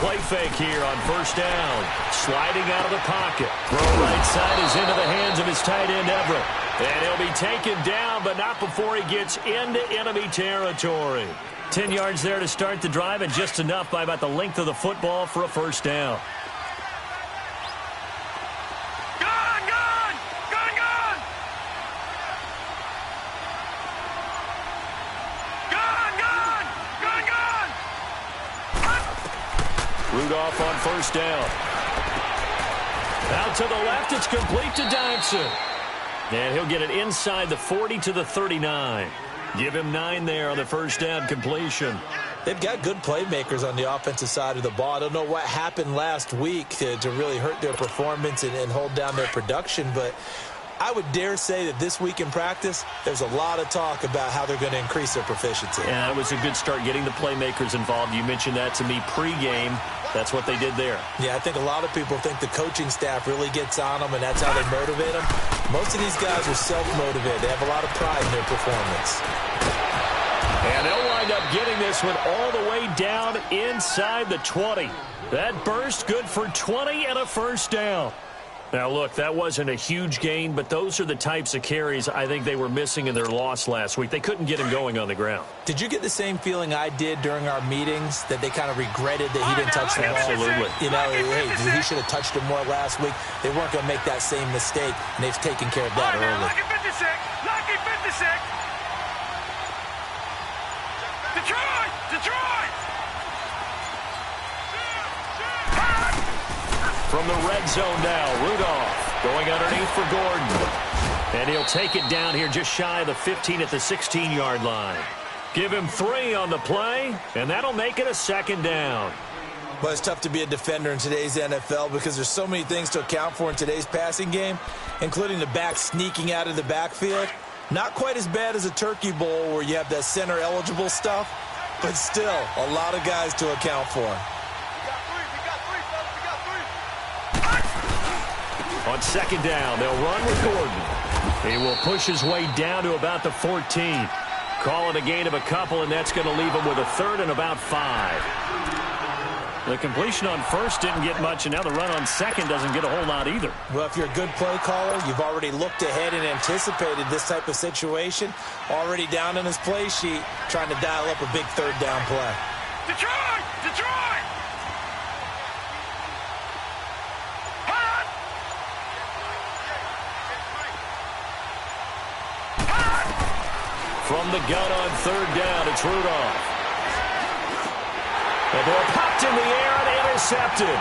play fake here on first down. Sliding out of the pocket. Throw right side is into the hands of his tight end, Everett. And he'll be taken down, but not before he gets into enemy territory. 10 yards there to start the drive, and just enough by about the length of the football for a first down. Rudolph on first down. Out to the left, it's complete to Dodson. And he'll get it inside the 40 to the 39. Give him 9 there on the first down completion. They've got good playmakers on the offensive side of the ball. I don't know what happened last week to really hurt their performance and hold down their production, but I would dare say that this week in practice, there's a lot of talk about how they're going to increase their proficiency. Yeah, it was a good start getting the playmakers involved. You mentioned that to me pregame. That's what they did there. Yeah, I think a lot of people think the coaching staff really gets on them, and that's how they motivate them. Most of these guys are self-motivated. They have a lot of pride in their performance. And they'll wind up getting this one all the way down inside the 20. That burst good for 20 and a first down. Now, look, that wasn't a huge gain, but those are the types of carries I think they were missing in their loss last week. They couldn't get him going on the ground. Did you get the same feeling I did during our meetings, that they kind of regretted that he didn't touch the ball? Absolutely. You know, hey, he should have touched it more last week. They weren't going to make that same mistake, and they've taken care of that early. Lucky 56! Lucky 56! Detroit! Detroit! From the red zone now, Rudolph going underneath for Gordon. And he'll take it down here just shy of the 15 at the 16-yard line. Give him 3 on the play, and that'll make it a second down. Well, it's tough to be a defender in today's NFL because there's so many things to account for in today's passing game, including the back sneaking out of the backfield. Not quite as bad as a Turkey Bowl where you have that center-eligible stuff, but still a lot of guys to account for. On second down, they'll run with Gordon. He will push his way down to about the 14. Call it a gain of a couple, and that's going to leave him with a third and about 5. The completion on first didn't get much, and now the run on second doesn't get a whole lot either. Well, if you're a good play caller, you've already looked ahead and anticipated this type of situation. Already down in his play sheet, trying to dial up a big third down play. Detroit! Detroit! From the gun on third down, it's Rudolph. The ball popped in the air and intercepted.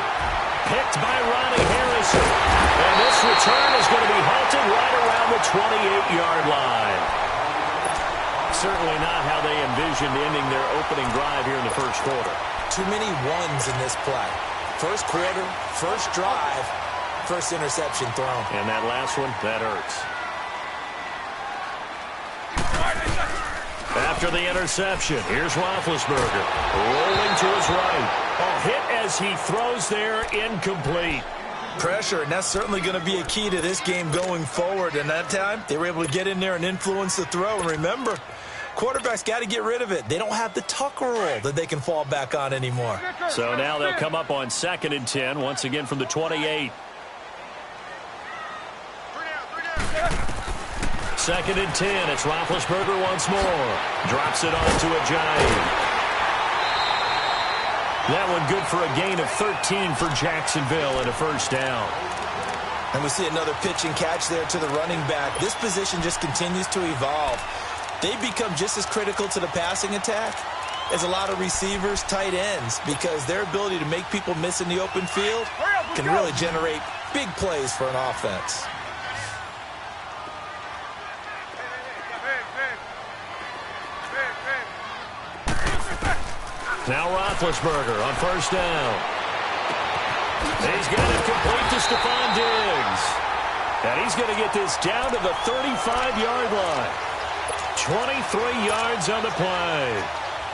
Picked by Ronnie Harrison. And this return is going to be halted right around the 28-yard line. Certainly not how they envisioned ending their opening drive here in the first quarter. Too many ones in this play. First quarter, first drive, first interception thrown. And that last one, that hurts. After the interception, here's Roethlisberger rolling to his right. A hit as he throws there, incomplete. Pressure, and that's certainly going to be a key to this game going forward. And that time, they were able to get in there and influence the throw. And remember, quarterbacks got to get rid of it. They don't have the tuck rule that they can fall back on anymore. So now they'll come up on 2nd and 10, once again from the 28. 2nd and 10. It's Roethlisberger once more. Drops it on to Ajayi. That one good for a gain of 13 for Jacksonville and a first down. And we see another pitch and catch there to the running back. This position just continues to evolve. They become just as critical to the passing attack as a lot of receivers, tight ends, because their ability to make people miss in the open field can really generate big plays for an offense. Now Roethlisberger on first down. He's got it complete to Stephon Diggs. And he's going to get this down to the 35-yard line. 23 yards on the play.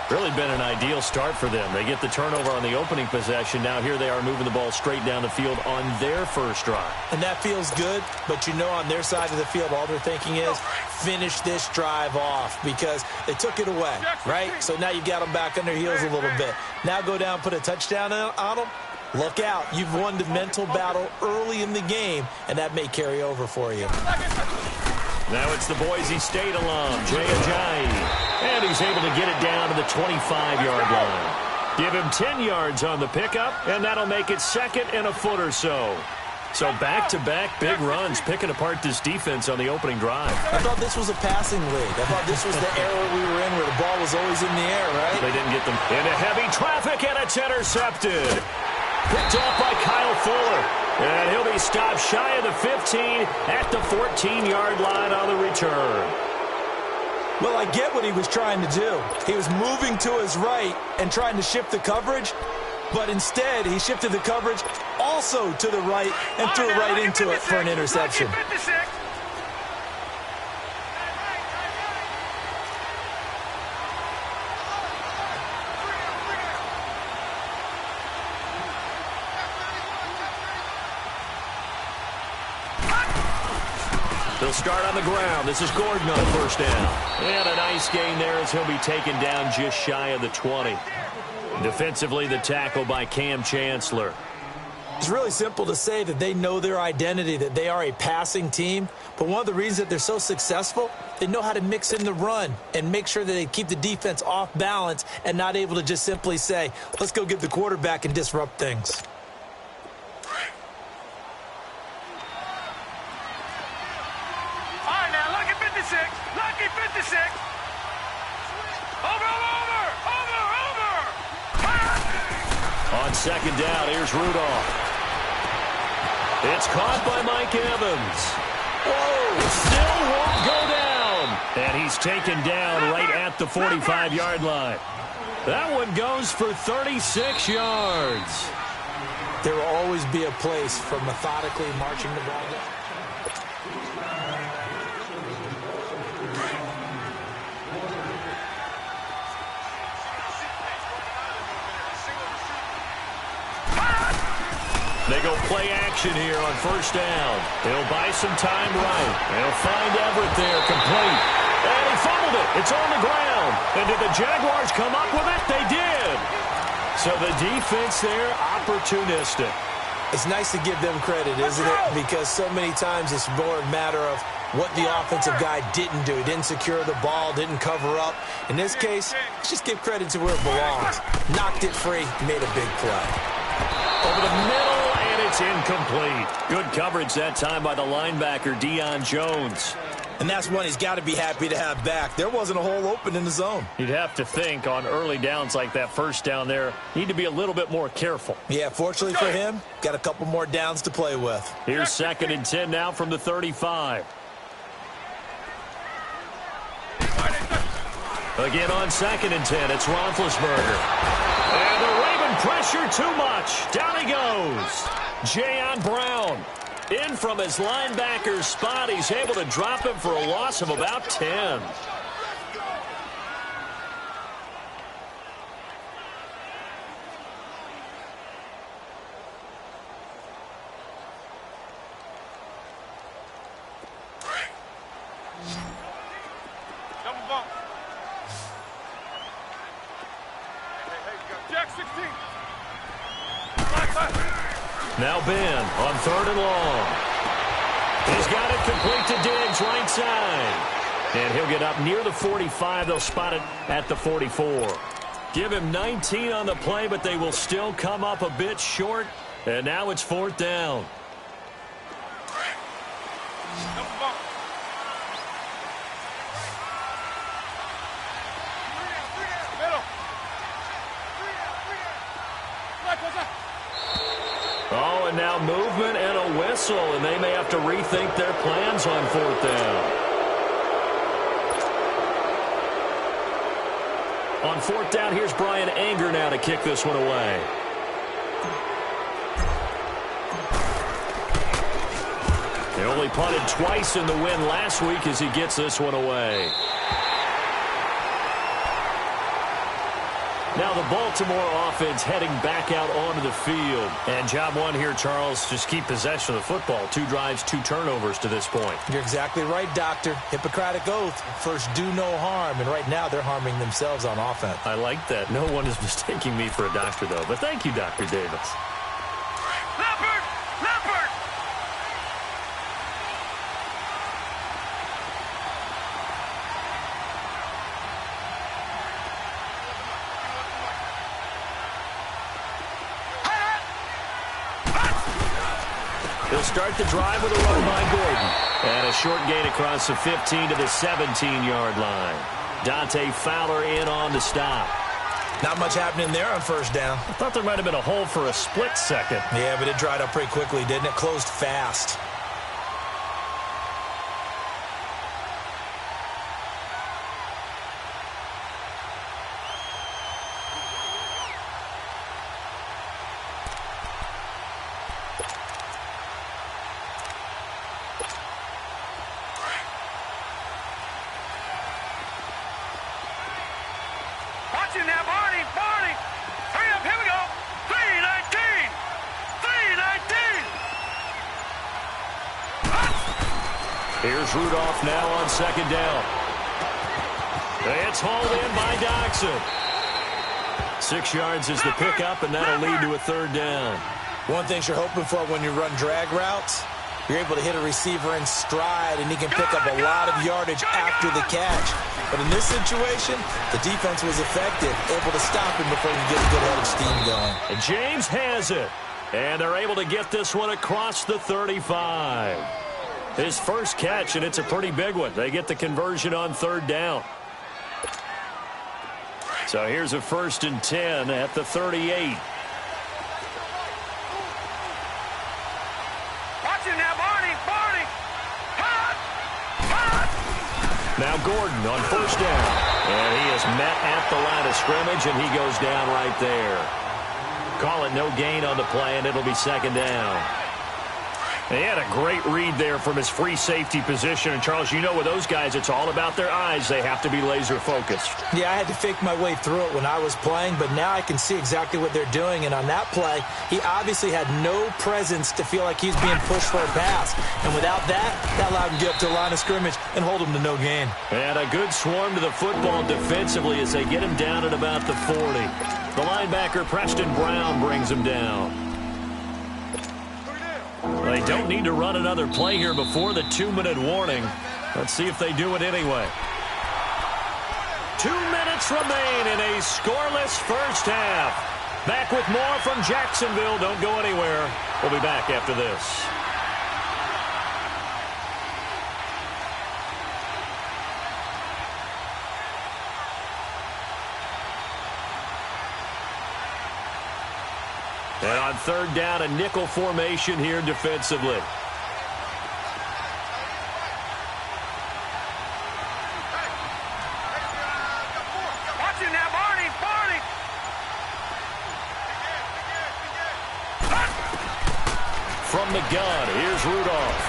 Really been an ideal start for them. They get the turnover on the opening possession. Now here they are moving the ball straight down the field on their first drive. And that feels good, but you know on their side of the field, all they're thinking is finish this drive off because they took it away, right? So now you've got them back on their heels a little bit. Now go down, put a touchdown on them. Look out. You've won the mental battle early in the game, and that may carry over for you. Now it's the Boise State alum, Jay Ajayi. And he's able to get it down to the 25-yard line. Give him 10 yards on the pickup, and that'll make it second and a foot or so. So back-to-back big runs, picking apart this defense on the opening drive. I thought this was a passing league. I thought this was the era we were in where the ball was always in the air, right? They didn't get them into heavy traffic, and it's intercepted. Picked off by Kyle Fuller. And he'll be stopped shy of the 15 at the 14-yard line on the return. Well, I get what he was trying to do. He was moving to his right and trying to shift the coverage, but instead he shifted the coverage also to the right and threw right into it for an interception. They'll start on the ground. This is Gordon on first down. And a nice gain there as he'll be taken down just shy of the 20. Defensively, the tackle by Cam Chancellor. It's really simple to say that they know their identity, that they are a passing team. But one of the reasons that they're so successful, they know how to mix in the run and make sure that they keep the defense off balance and not able to just simply say, let's go get the quarterback and disrupt things. Lucky 56. Over. On second down, here's Rudolph. It's caught by Mike Evans. Whoa, still won't go down. And he's taken down right at the 45-yard line. That one goes for 36 yards. There will always be a place for methodically marching the ball down. They go play action here on first down. They'll buy some time right. They'll find Everett there, complete. And he fumbled it. It's on the ground. And did the Jaguars come up with it? They did. So the defense there, opportunistic. It's nice to give them credit, isn't it? Because so many times it's more a matter of what the offensive guy didn't do. He didn't secure the ball, didn't cover up. In this case, let's just give credit to where it belongs. Knocked it free, made a big play. Over the middle, and it's incomplete. Good coverage that time by the linebacker, Deion Jones. And that's one he's got to be happy to have back. There wasn't a hole open in the zone. You'd have to think on early downs like that first down there, need to be a little bit more careful. Yeah, fortunately for him, got a couple more downs to play with. Here's second and 10 now from the 35. Again on second and 10, it's Roethlisberger. And the Raven pressure too much. Down he goes. Jayon Brown. In from his linebacker's spot. He's able to drop him for a loss of about 10. Now Ben on third and long. He's got it complete to Diggs, right side. And he'll get up near the 45. They'll spot it at the 44. Give him 19 on the play, but they will still come up a bit short. And now it's fourth down. Oh, and now movement and a whistle, and they may have to rethink their plans on fourth down. On fourth down, here's Brian Anger now to kick this one away. They only punted twice in the win last week as he gets this one away. Now the Baltimore offense heading back out onto the field. And job one here, Charles, just keep possession of the football. 2 drives, 2 turnovers to this point. You're exactly right, Doctor. Hippocratic oath. First, do no harm. And right now, they're harming themselves on offense. I like that. No one is mistaking me for a doctor, though. But thank you, Dr. Davis. Leopard! Leopard! He'll start the drive with a run by Gordon. And a short gain across the 15 to the 17-yard line. Dante Fowler in on the stop. Not much happening there on first down. I thought there might have been a hole for a split second. Yeah, but it dried up pretty quickly, didn't it? Closed fast. Watch it now, Barney! Barney! Hurry up, here we go! 319! 319! Here's Rudolph now on second down. It's hauled in by Doxson. 6 yards is the pickup, and that'll lead to a third down. One thing you're hoping for when you run drag routes, you're able to hit a receiver in stride, and he can pick up a lot of yardage after the catch. But in this situation, the defense was effective, able to stop him before he could get a good head of steam going. And James has it. And they're able to get this one across the 35. His first catch, and it's a pretty big one. They get the conversion on third down. So here's a 1st and 10 at the 38. Watch it now, Barney! Barney! Now Gordon on first down. And he is met at the line of scrimmage, and he goes down right there. Call it no gain on the play, and it'll be second down. He had a great read there from his free safety position. And, Charles, you know with those guys, it's all about their eyes. They have to be laser-focused. Yeah, I had to fake my way through it when I was playing, but now I can see exactly what they're doing. And on that play, he obviously had no presence to feel like he's being pushed for a pass. And without that, that allowed him to get up to the line of scrimmage and hold him to no gain. And a good swarm to the football defensively as they get him down at about the 40. The linebacker, Preston Brown, brings him down. They don't need to run another play here before the 2-minute warning. Let's see if they do it anyway. 2 minutes remain in a scoreless first half. Back with more from Jacksonville. Don't go anywhere. We'll be back after this. And on third down, a nickel formation here defensively. Watch it now, Barney! Barney! From the gun, here's Rudolph.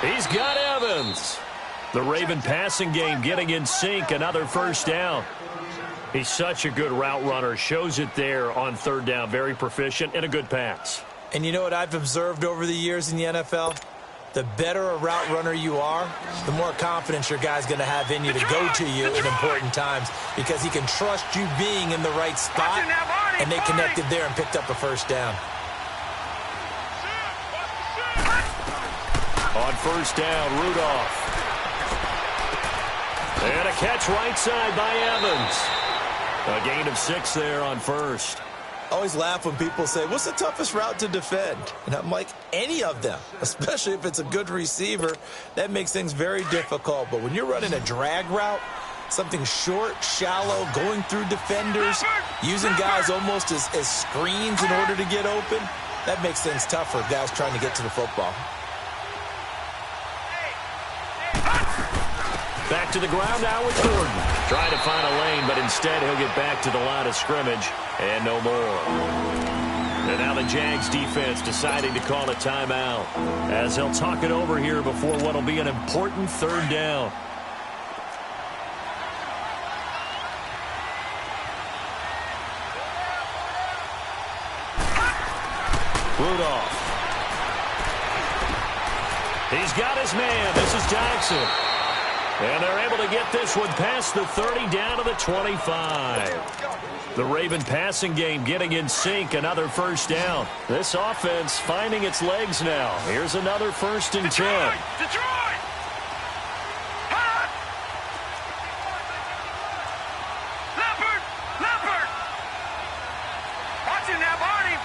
He's got Evans. The Raven passing game getting in sync, another first down. He's such a good route runner. Shows it there on third down. Very proficient and a good pass. And you know what I've observed over the years in the NFL? The better a route runner you are, the more confidence your guy's going to have in you to go to you at important times because he can trust you being in the right spot, and they connected there and picked up a first down. On first down, Rudolph. And a catch right side by Evans. A gain of 6 there on first. I always laugh when people say, what's the toughest route to defend? And I'm like, any of them, especially if it's a good receiver. That makes things very difficult. But when you're running a drag route, something short, shallow, going through defenders, using guys almost as screens in order to get open, that makes things tough for guys trying to get to the football. Back to the ground now with Gordon. Trying to find a lane, but instead he'll get back to the line of scrimmage and no more. And now the Jags defense deciding to call a timeout as they'll talk it over here before what will be an important third down. Rudolph. He's got his man. This is Jackson. And they're able to get this one past the 30 down to the 25. The Raven passing game getting in sync. Another first down. This offense finding its legs now. Here's another 1st and 10. Detroit! Leopard! Watch it now, Barney!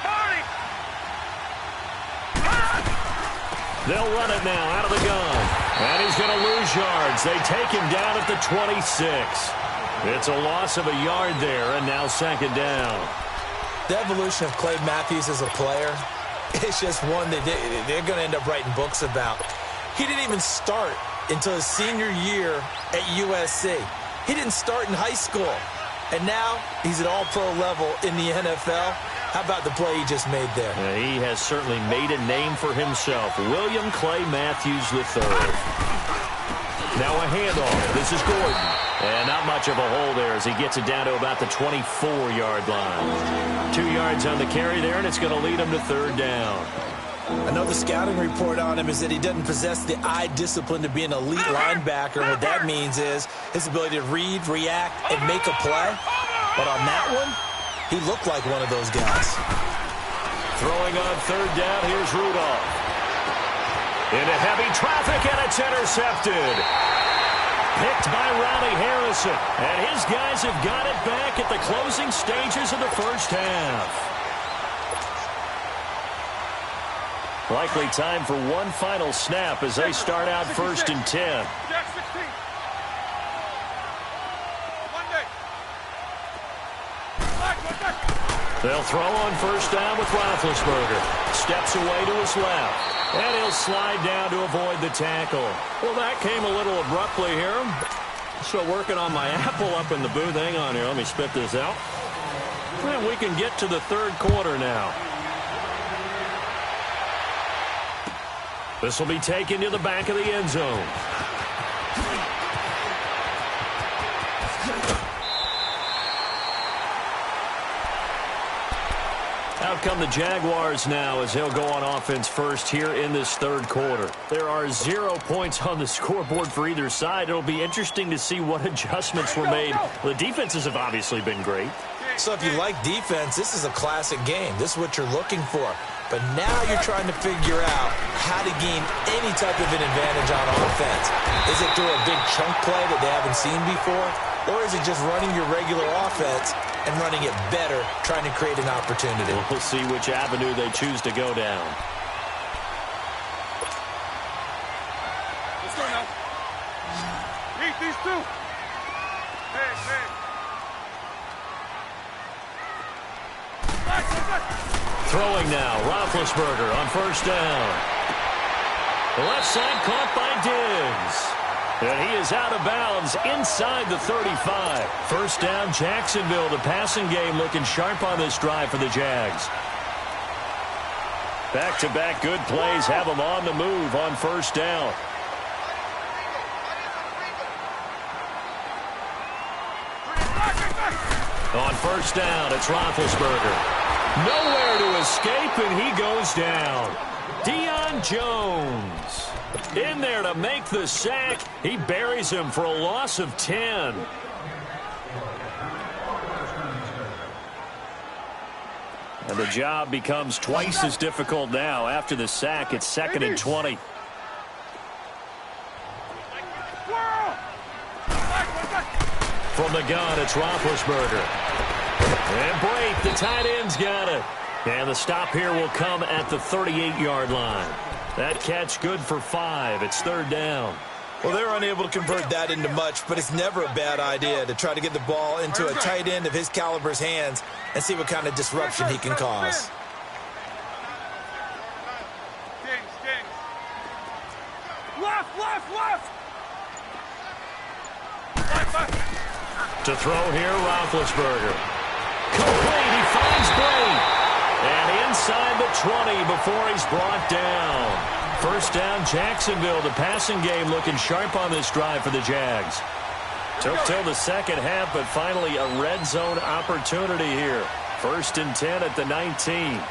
They'll run it now out of the gun. And he's going to lose yards. They take him down at the 26. It's a loss of a yard there, and now 2nd down. The evolution of Clay Matthews as a player, it's just one that they're going to end up writing books about. He didn't even start until his senior year at USC. He didn't start in high school. And now he's at all-pro level in the NFL. How about the play he just made there? Yeah, he has certainly made a name for himself. William Clay Matthews III. Now a handoff. This is Gordon. And not much of a hole there as he gets it down to about the 24-yard line. 2 yards on the carry there, and it's going to lead him to 3rd down. Another scouting report on him is that he doesn't possess the eye discipline to be an elite linebacker. What that means is his ability to read, react, and make a play. But on that one, he looked like one of those guys. Throwing on 3rd down, here's Rudolph. Into heavy traffic, and it's intercepted. Picked by Ronnie Harrison. And his guys have got it back at the closing stages of the 1st half. Likely time for one final snap as they start out 1st and 10. They'll throw on 1st down with Roethlisberger. Steps away to his left. And he'll slide down to avoid the tackle. Well, that came a little abruptly here. So working on my apple up in the booth. Hang on here. Let me spit this out. And we can get to the 3rd quarter now. This will be taken to the back of the end zone. Out come the Jaguars now as they'll go on offense first here in this 3rd quarter. There are 0 points on the scoreboard for either side. It'll be interesting to see what adjustments were made. The defenses have obviously been great. So if you like defense, this is a classic game. This is what you're looking for. But now you're trying to figure out how to gain any type of an advantage on offense. Is it through a big chunk play that they haven't seen before? Or is it just running your regular offense and running it better, trying to create an opportunity? We'll see which avenue they choose to go down. Let's go now. Meet these two. Hey. Throwing now, Roethlisberger on 1st down. The left side caught by Diggs. And he is out of bounds inside the 35. 1st down, Jacksonville. The passing game looking sharp on this drive for the Jags. Back-to-back good plays have them on the move on 1st down. On 1st down, it's Roethlisberger. Nowhere to escape, and he goes down. Deion Jones in there to make the sack. He buries him for a loss of 10. And the job becomes twice as difficult now. After the sack, it's 2nd and 20. From the gun, it's Roethlisberger. And Brate, the tight end's got it. And the stop here will come at the 38-yard line. That catch good for 5. It's 3rd down. Well, they're unable to convert that into much, but it's never a bad idea to try to get the ball into a tight end of his caliber's hands and see what kind of disruption he can cause. Left. To throw here, Roethlisberger. Complete, he finds Brate. And inside the 20 before he's brought down. 1st down, Jacksonville. The passing game looking sharp on this drive for the Jags. Took till the 2nd half, but finally a red zone opportunity here. 1st and 10 at the 19.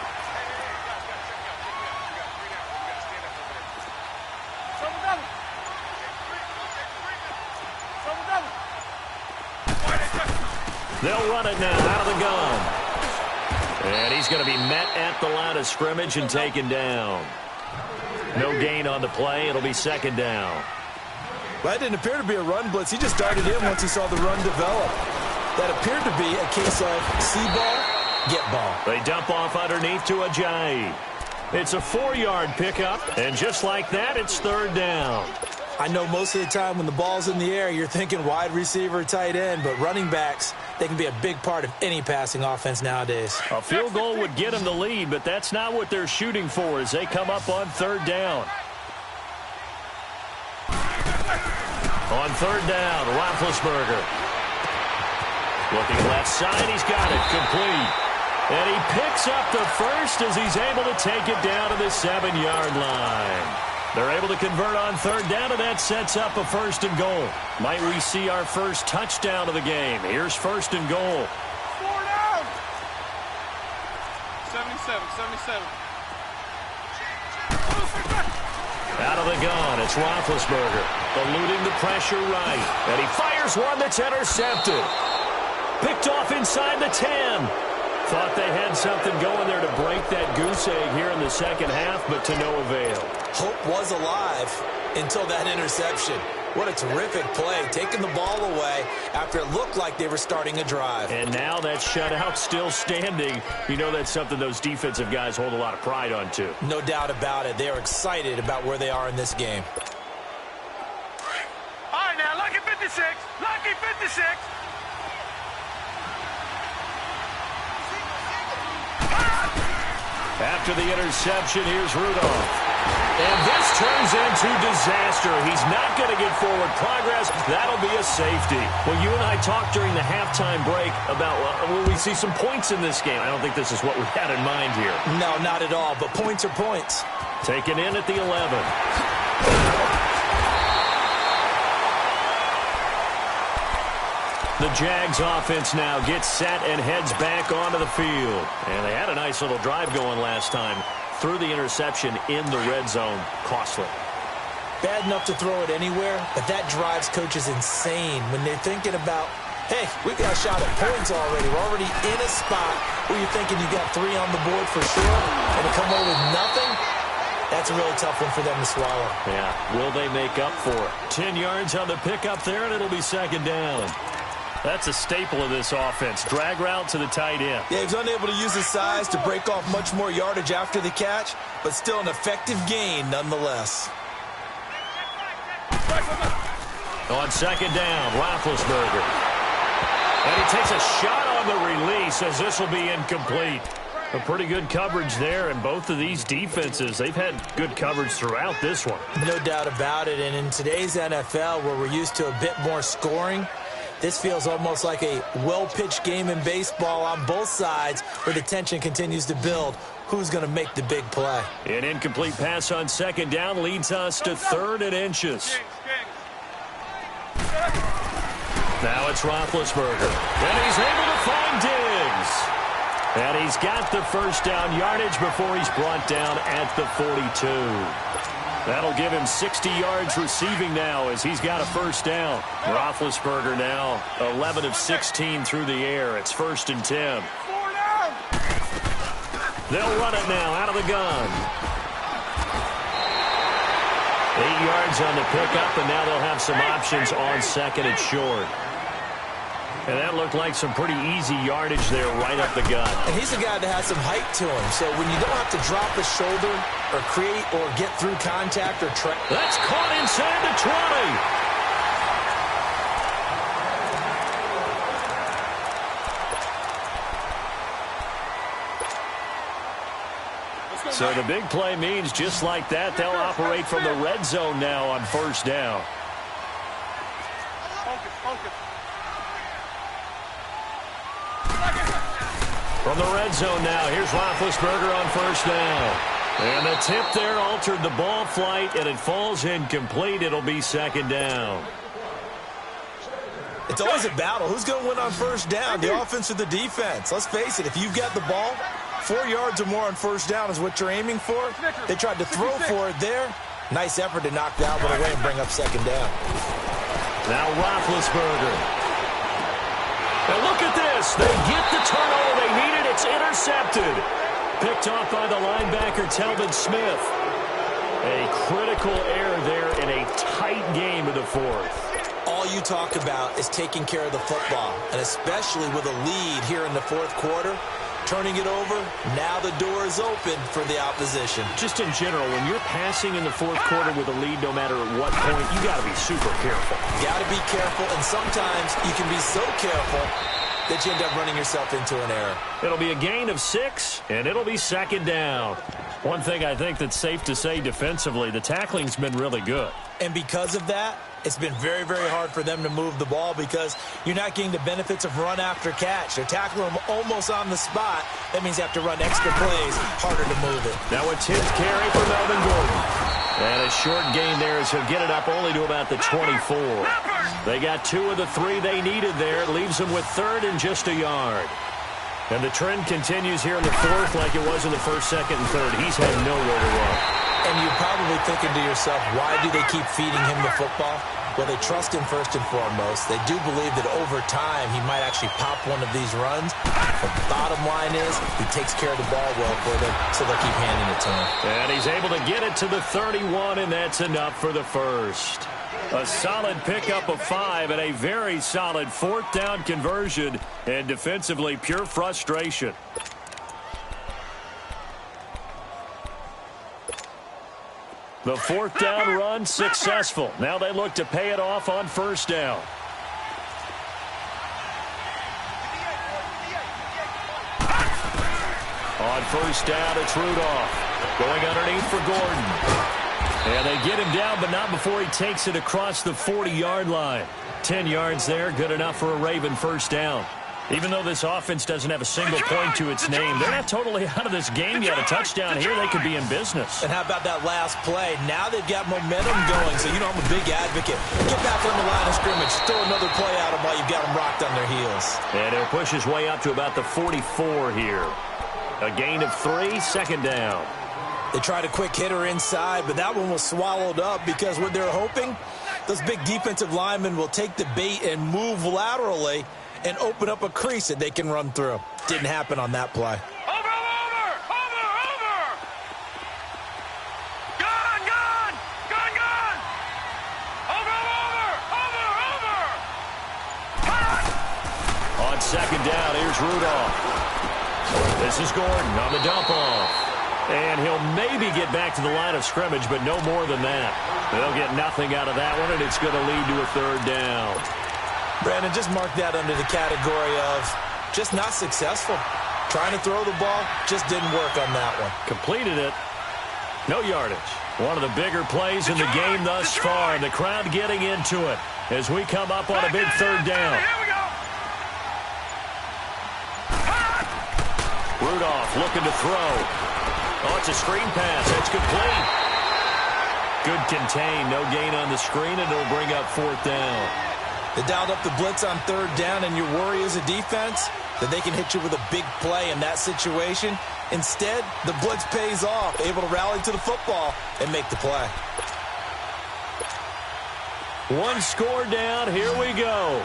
They'll run it now out of the gun. And he's going to be met at the line of scrimmage and taken down. No gain on the play. It'll be second down. Well, that didn't appear to be a run blitz. He just darted in once he saw the run develop. That appeared to be a case of see ball, get ball. They dump off underneath to Ajayi. It's a 4-yard pickup, and just like that, it's third down. I know most of the time when the ball's in the air, you're thinking wide receiver, tight end, but running backs, they can be a big part of any passing offense nowadays. A field goal would get them the lead, but that's not what they're shooting for as they come up on third down. On third down, Roethlisberger. Looking left side, he's got it, complete. And he picks up the first as he's able to take it down to the 7-yard line. They're able to convert on third down, and that sets up a first and goal. Might we see our first touchdown of the game? Here's first and goal. 4 down. 77. Out of the gun, it's Roethlisberger. Eluding the pressure right. And he fires one that's intercepted. Picked off inside the 10. Thought they had something going there to break that goose egg here in the second half, but to no avail. Hope was alive until that interception. What a terrific play, taking the ball away after it looked like they were starting a drive. And now that shutout still standing. You know that's something those defensive guys hold a lot of pride on, too. No doubt about it. They are excited about where they are in this game. All right, now, lucky 56. Lucky 56. After the interception, here's Rudolph. And this turns into disaster. He's not going to get forward progress. That'll be a safety. Well, you and I talked during the halftime break about, will we see some points in this game? I don't think this is what we had in mind here. No, not at all, but points are points. Taken in at the 11. The Jags offense now gets set and heads back onto the field. And they had a nice little drive going last time. Threw the interception in the red zone. Costly. Bad enough to throw it anywhere, but that drives coaches insane when they're thinking about, hey, we got a shot at points already. We're already in a spot where you're thinking you got 3 on the board for sure, and to come away with nothing, that's a really tough one for them to swallow. Yeah, will they make up for it? 10 yards on the pickup there, and it'll be second down. That's a staple of this offense. Drag route to the tight end. Yeah, he's unable to use his size to break off much more yardage after the catch, but still an effective gain nonetheless. On second down, Roethlisberger. And he takes a shot on the release as this will be incomplete. A pretty good coverage there, and both of these defenses, they've had good coverage throughout this one. No doubt about it, and in today's NFL where we're used to a bit more scoring, this feels almost like a well-pitched game in baseball on both sides where the tension continues to build. Who's going to make the big play? An incomplete pass on second down leads us to 3rd and inches. Now it's Roethlisberger. And he's able to find Diggs. And he's got the first down yardage before he's brought down at the 42. That'll give him 60 yards receiving now as he's got a first down. Roethlisberger now 11 of 16 through the air. It's 1st and 10. They'll run it now out of the gun. 8 yards on the pickup, and now they'll have some options on second and short. And that looked like some pretty easy yardage there right up the gut. And he's a guy that has some height to him. So when you don't have to drop a shoulder or create or get through contact or track. That's caught inside the 20. So the big play means just like that, they'll operate from the red zone now on first down. From the red zone now, here's Roethlisberger on first down. And the tip there altered the ball flight, and it falls incomplete. It'll be second down. It's always a battle. Who's going to win on first down, the offense or the defense? Let's face it, if you've got the ball, 4 yards or more on first down is what you're aiming for. They tried to throw for it there. Nice effort to knock that one away and bring up second down. Now Roethlisberger. And look at this. They get the turnover they needed. It's intercepted. Picked off by the linebacker, Telvin Smith. A critical error there in a tight game in the fourth. All you talk about is taking care of the football, and especially with a lead here in the fourth quarter. Turning it over, now the door is open for the opposition. Just in general, when you're passing in the fourth quarter with a lead, no matter at what point, you got to be super careful. Got to be careful, and sometimes you can be so careful that you end up running yourself into an error. It'll be a gain of 6, and it'll be second down. One thing I think that's safe to say defensively, the tackling's been really good. And because of that, it's been very, very hard for them to move the ball because you're not getting the benefits of run after catch. They're tackling them almost on the spot. That means you have to run extra plays, harder to move it. Now a 10th carry for Melvin Gordon. And a short gain there as he'll get it up only to about the 24. They got 2 of the 3 they needed there. It leaves them with 3rd and just a yard. And the trend continues here in the fourth like it was in the first, second, and third. He's had nowhere to run. And you're probably thinking to yourself, why do they keep feeding him the football? Well, they trust him first and foremost. They do believe that over time he might actually pop one of these runs. But the bottom line is he takes care of the ball well for them, so they'll keep handing it to him. And he's able to get it to the 31, and that's enough for the first. A solid pickup of 5 and a very solid 4th down conversion, and defensively pure frustration. The 4th down run successful. Now they look to pay it off on 1st down. On 1st down, it's Rudolph. Going underneath for Gordon. And they get him down, but not before he takes it across the 40-yard line. 10 yards there, good enough for a Raven 1st down. Even though this offense doesn't have a single point to its name, they're not totally out of this game yet. A touchdown here, they could be in business. And how about that last play? Now they've got momentum going, so you know I'm a big advocate. Get back on the line of scrimmage. Throw another play at them while you've got them rocked on their heels. And he'll push his way up to about the 44 here. A gain of 3, 2nd down. They tried a quick hitter inside, but that one was swallowed up because what they're hoping, those big defensive linemen will take the bait and move laterally and open up a crease that they can run through. Didn't happen on that play. Over! Gone! Over! On 2nd down, here's Rudolph. This is Gordon on the dump off. And he'll maybe get back to the line of scrimmage, but no more than that. They'll get nothing out of that one, and it's going to lead to a 3rd down. Brandon, just mark that under the category of just not successful. Trying to throw the ball, just didn't work on that one. Completed it. No yardage. One of the bigger plays in the game thus far. The crowd getting into it as we come up on a big 3rd down. Here we go! Rudolph looking to throw. Oh, it's a screen pass. It's complete. Good contain. No gain on the screen, and it'll bring up 4th down. They dialed up the blitz on 3rd down, and your worry as a defense that they can hit you with a big play in that situation. Instead, the blitz pays off, able to rally to the football and make the play. One score down. Here we go.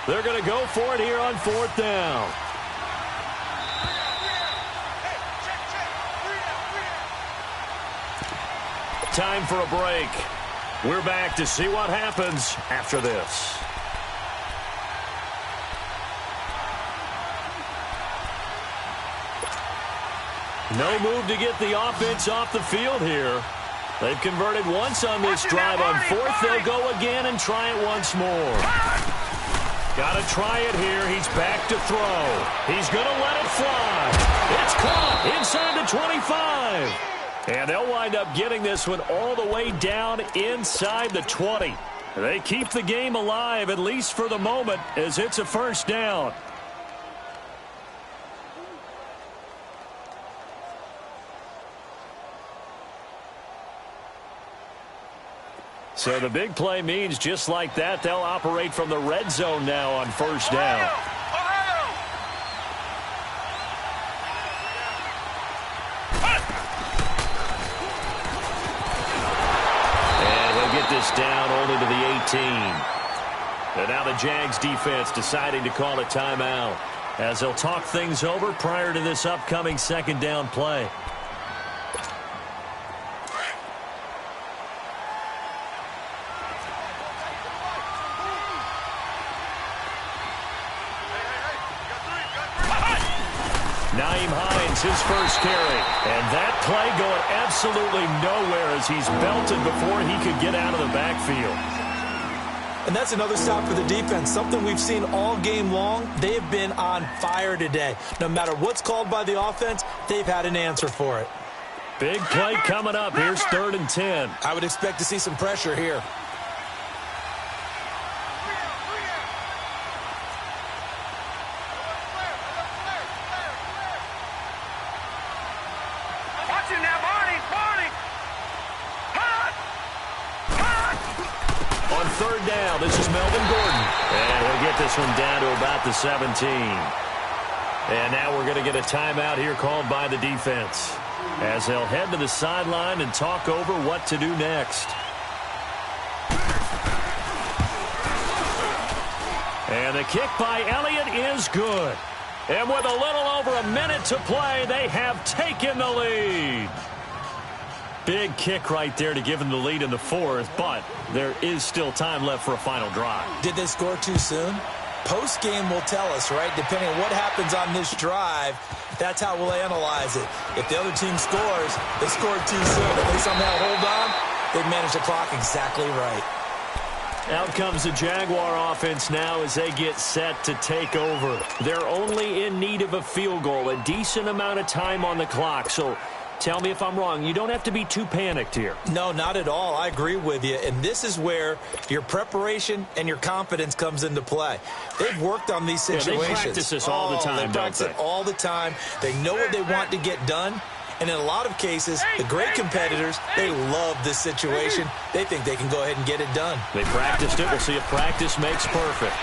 They're going to go for it here on 4th down. Time for a break. We're back to see what happens after this. No move to get the offense off the field here. They've converted once on this drive. On 4th, they'll go again and try it once more. Got to try it here. He's back to throw. He's going to let it fly. It's caught inside the 25. And they'll wind up getting this one all the way down inside the 20. They keep the game alive, at least for the moment, as it's a 1st down. So the big play means just like that, they'll operate from the red zone now on 1st down. This down only to the 18. And now the Jags defense deciding to call a timeout as they'll talk things over prior to this upcoming second down play. His first carry, and that play going absolutely nowhere as he's belted before he could get out of the backfield. And that's another stop for the defense, something we've seen all game long. They've been on fire today. No matter what's called by the offense, they've had an answer for it. Big play coming up. Here's 3rd and 10. I would expect to see some pressure here. This is Melvin Gordon, and he'll get this one down to about the 17. And now we're going to get a timeout here called by the defense as they'll head to the sideline and talk over what to do next. And the kick by Elliott is good. And with a little over a minute to play, they have taken the lead. Big kick right there to give them the lead in the 4th, but there is still time left for a final drive. Did they score too soon? Post-game will tell us, right? Depending on what happens on this drive, that's how we'll analyze it. If the other team scores, they scored too soon. If they somehow hold on, they've managed the clock exactly right. Out comes the Jaguar offense now as they get set to take over. They're only in need of a field goal, a decent amount of time on the clock, so tell me if I'm wrong. You don't have to be too panicked here. No, not at all. I agree with you. And this is where your preparation and your confidence comes into play. They've worked on these situations. Yeah, they practice this all the time, they practice it all the time. They know what they want to get done. And in a lot of cases, the great competitors, they love this situation. They think they can go ahead and get it done. They practiced it. We'll see if practice makes perfect.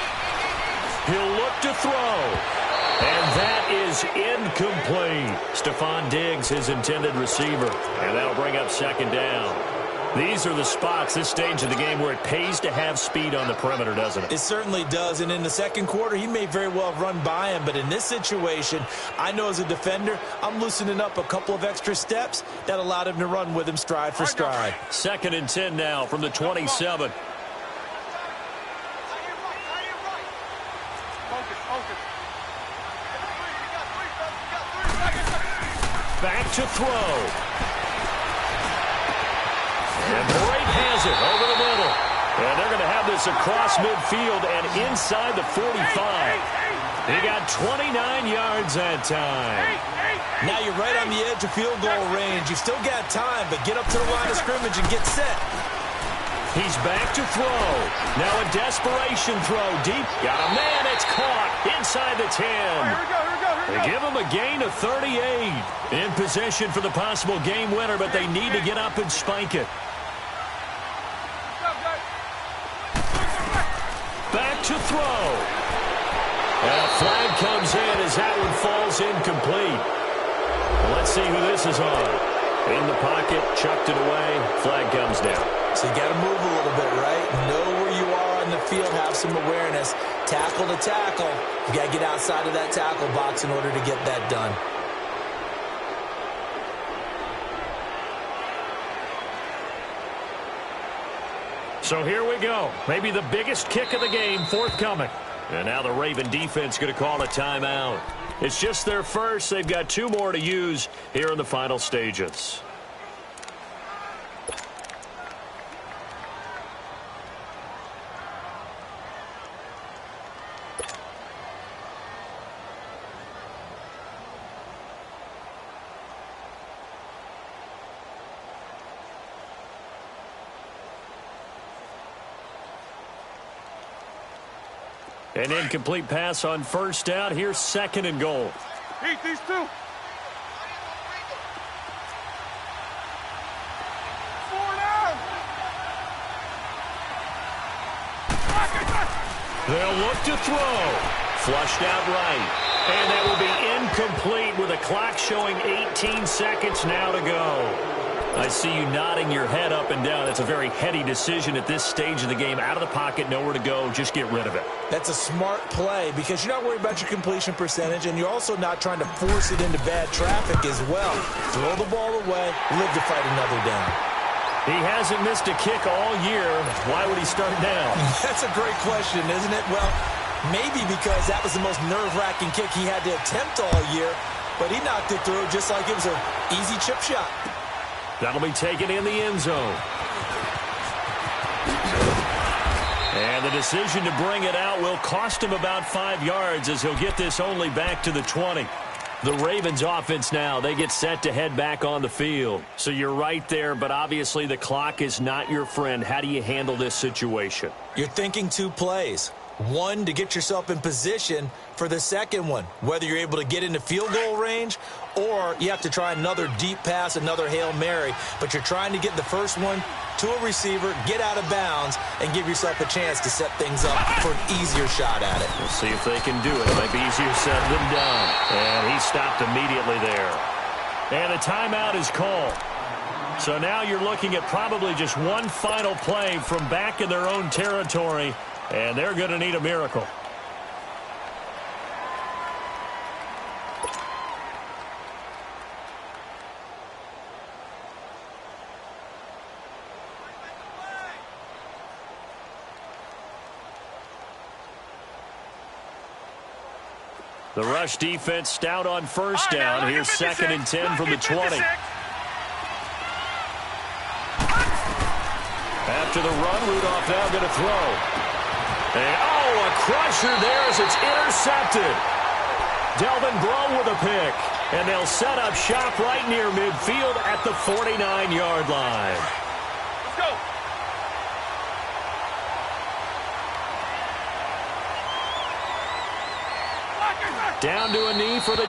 He'll look to throw. And that is incomplete. Stephon Diggs, his intended receiver. And that'll bring up 2nd down. These are the spots, this stage of the game, where it pays to have speed on the perimeter, doesn't it? It certainly does. And in the second quarter, he may very well have run by him. But in this situation, I know as a defender, I'm loosening up a couple of extra steps that allowed him to run with him stride for stride. 2nd and 10 now from the 27. Back to throw. And Boyd has it over the middle. And they're going to have this across midfield and inside the 45. He got 29 yards that time. Now you're right on the edge of field goal range. You've still got time, but get up to the line of scrimmage and get set. He's back to throw. Now a desperation throw deep. Got a man. It's caught inside the 10. They give him a gain of 38. In position for the possible game winner, but they need to get up and spike it. Back to throw. And a flag comes in as that one falls incomplete. Let's see who this is on. In the pocket, chucked it away. Flag comes down. So you got to move a little bit, right? Know where you are on the field, have some awareness. Tackle to tackle. You got to get outside of that tackle box in order to get that done. So here we go. Maybe the biggest kick of the game forthcoming. And now the Raven defense going to call a timeout. It's just their first. They've got 2 more to use here in the final stages. An incomplete pass on 1st down. Here's 2nd and goal. Eat these 2. 4 down. They'll look to throw. Flushed out right. And that will be incomplete with a clock showing 18 seconds now to go. I see you nodding your head up and down. It's a very heady decision at this stage of the game. Out of the pocket, nowhere to go. Just get rid of it. That's a smart play because you're not worried about your completion percentage, and you're also not trying to force it into bad traffic as well. Throw the ball away, live to fight another down. He hasn't missed a kick all year. Why would he start now? That's a great question, isn't it? Well, maybe because that was the most nerve-wracking kick he had to attempt all year, but he knocked it through just like it was an easy chip shot. That'll be taken in the end zone. And the decision to bring it out will cost him about 5 yards as he'll get this only back to the 20. The Ravens offense now, they get set to head back on the field. So you're right there, but obviously the clock is not your friend. How do you handle this situation? You're thinking 2 plays. One, to get yourself in position for the second one, whether you're able to get into field goal range or you have to try another deep pass, another Hail Mary, but you're trying to get the first one to a receiver, get out of bounds, and give yourself a chance to set things up for an easier shot at it. We'll see if they can do it. It might be easier said than done. And he stopped immediately there. And a timeout is called. So now you're looking at probably just one final play from back in their own territory, and they're going to need a miracle. The rush defense stout on first down. Here's 2nd and 10 from the 20. After the run, Rudolph now going to throw. And, a crusher there as it's intercepted. Delvin Breaux with a pick. And they'll set up shop right near midfield at the 49-yard line. Let's go. Down to a knee for the